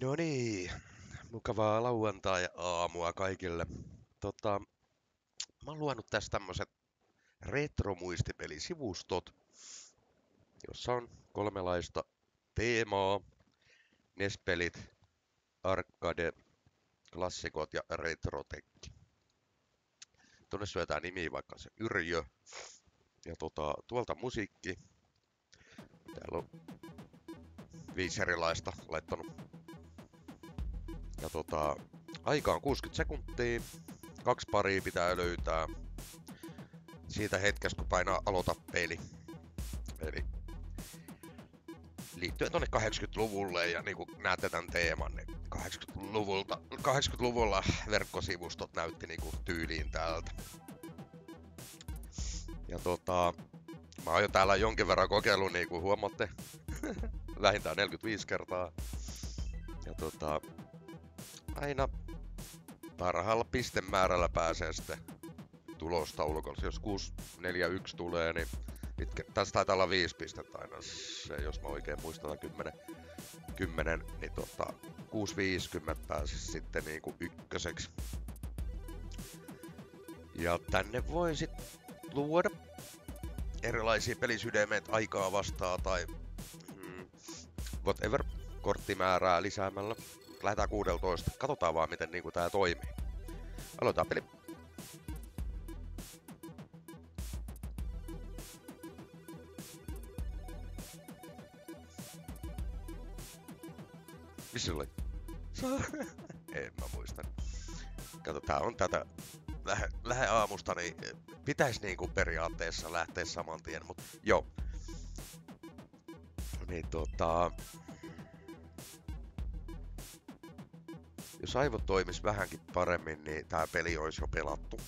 No niin, mukavaa lauantai-aamua kaikille. Tota, mä oon luonut tässä tämmöset retromuistipelisivustot, jossa on kolmelaista teemaa. NES-pelit, arcade, klassikot ja retrotekki. Tuonne syötään nimiä vaikka se Yrjö. Ja tuolta musiikki. Täällä on 5 erilaista laittanut. Ja aika on 60 sekuntia. 2 paria pitää löytää siitä hetkestä, kun painaa aloita peli. Eli liittyen tonne 80-luvulle ja niin kuin näette tämän teeman, niin 80-luvulla verkkosivustot näytti niin kuin tyyliin täältä. Ja mä oon jo täällä jonkin verran kokeillut, niin kuin huomaatte, vähintään 45 kertaa. Ja aina parhaalla pistemäärällä pääsee sitten tulostaulukolla. Jos 641 tulee, niin tässä taitaa olla 5 pistettä aina se, jos mä oikein muistan 10, niin 650 pääsisi sitten niinku ykköseksi. Ja tänne voi sitten luoda erilaisia pelisydämeitä aikaa vastaan tai whatever korttimäärää lisäämällä. Lähdetään 16. Katsotaan vaan miten niinku tää toimii. Aloitetaan peli. Missä oli? En mä muista. Kato, tää on tätä lähe aamusta, niin pitäis niinku periaatteessa lähteä saman tien, mut joo. Niin jos aivot toimis vähänkin paremmin, niin tää peli olisi jo pelattu.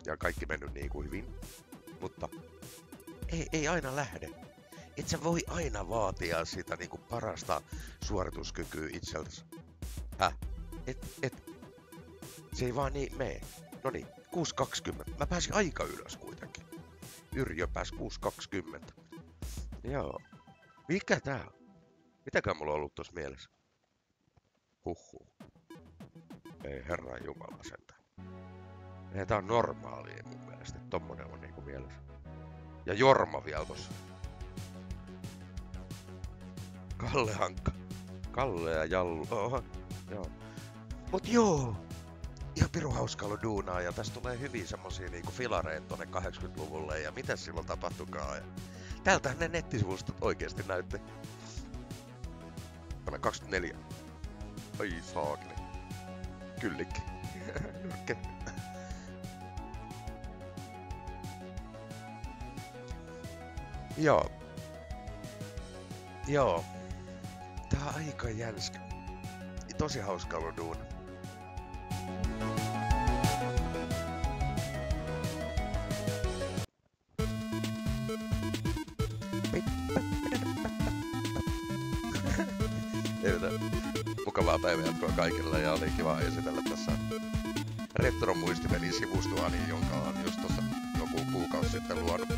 Ja kaikki mennyt niinku hyvin. Mutta ei aina lähde. Et sä voi aina vaatia sitä niinku parasta suorituskykyä itseltäsi. Se ei vaan niin mee. Noniin, 6.20. Mä pääsin aika ylös kuitenkin. Yrjö pääsi 6.20. Joo. Mikä tää on? Mitäkään mulla on ollut tossa mielessä? Huhhuh. Ei herran jumala sentään. Ei tää on normaalia mun mielestä. Tommonen on niinku mielessä. Ja Jorma vielä tossa. Kalle Hankka. Kalle ja Jallu. Oho. Joo. Mut joo. Ihan pirun hauska ollut duunaa ja tästä tulee hyvin semmosia niinku filareita tonne 80-luvulle ja mitä silloin tapahtukaan. Ja täältähän ne nettisivustot oikeesti näytti. Tämä 24. Ai saakeli. Kyllikki. Nyrkke. Joo. Joo. Tää on aika jänskä. Tosi hauska ollut duuna. Mukavaa päivänjatkoa kaikille ja oli kiva esitellä tässä retromuistipelisivustua, jonka on just tossa joku kuukausi sitten luonut.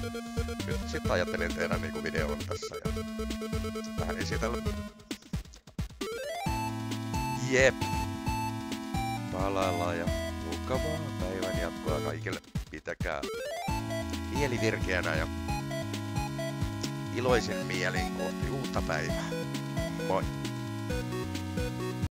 Nyt sit ajattelin tehdä niinku videon tässä ja vähän esitellä. Jep. Palaillaan ja mukavaa päivänjatkoa kaikille. Pitäkää mieli virkeänä ja iloisin mielin kohti uutta päivää. Moi!